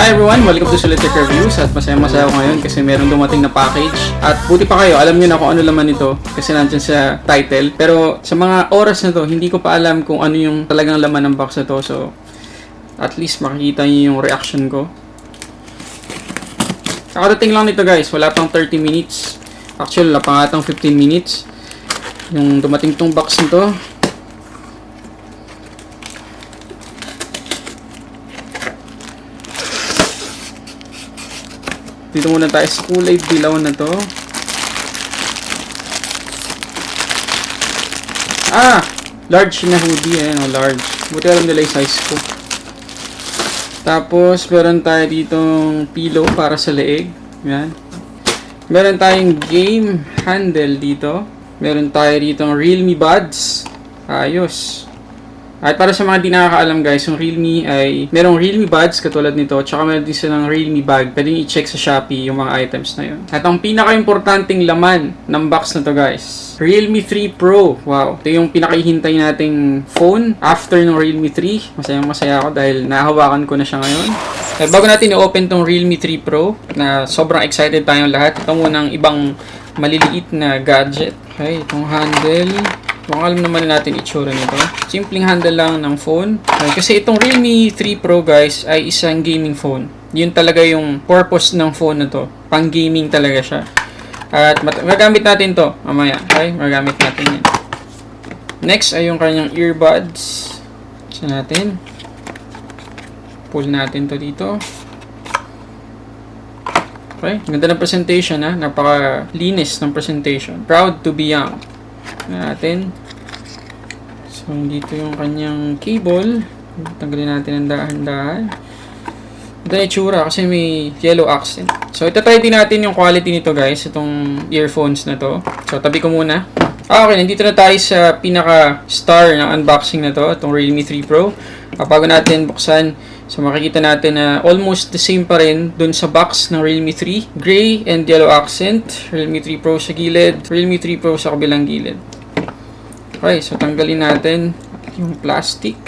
Hi everyone! Welcome to Sulit Reviews at masaya-masaya ako ngayon kasi meron dumating na package at buti pa kayo, alam nyo na kung ano laman ito kasi nandyan sa title, pero sa mga oras na to, hindi ko pa alam kung ano yung talagang laman ng box na to, so at least makikita nyo yung reaction ko. Nakadating lang nito guys, wala pang 30 minutes, actually wala pang atang 15 minutes yung dumating tong box nito. Dito muna tayo sa kulay dilaw na to. Large na hoodie. Ayan, large. Buti alam nila yung size ko. Tapos, meron tayo ditong pillow para sa leeg. Ayan. Meron tayong game handle dito. Meron tayo ditong Realme buds. Ayos. At para sa mga di nakakaalam guys, yung Realme ay merong Realme buds katulad nito, tsaka meron din silang Realme bag. Pwede nyo i-check sa Shopee yung mga items na yun. At ang pinaka-importanting laman ng box na to guys, Realme 3 Pro. Wow, ito yung pinakahihintay nating phone after ng Realme 3. Masayang-masaya ako dahil nahawakan ko na siya ngayon. At bago natin i-open tong Realme 3 Pro, na sobrang excited tayong lahat, ito munang ibang maliliit na gadget. Okay, itong handle. Kung alam naman natin itsura nito. Simpleng handle lang ng phone. Kasi itong Realme 3 Pro guys ay isang gaming phone. Yun talaga yung purpose ng phone na to. Pang gaming talaga siya. At magamit natin to mamaya. Okay? Magamit natin yan. Next ay yung kanyang earbuds. Isa natin. Pull natin to dito. Okay? Ganda ng presentation ha. Napaka-linis ng presentation. Proud to be young. Natin. So, dito yung kanyang cable. Tanggalin natin ang dahan-dahan. Ito yung itsura kasi may yellow accent. So, itatry din natin yung quality nito guys. Itong earphones na to. So, tabi ko muna. Okay, nandito na tayo sa pinaka-star ng unboxing na to. Itong Realme 3 Pro. Bago natin buksan, so makikita natin na almost the same pa rin dun sa box ng Realme 3. Gray and yellow accent. Realme 3 Pro sa gilid. Realme 3 Pro sa kabilang gilid. Okay, so tanggalin natin yung plastic.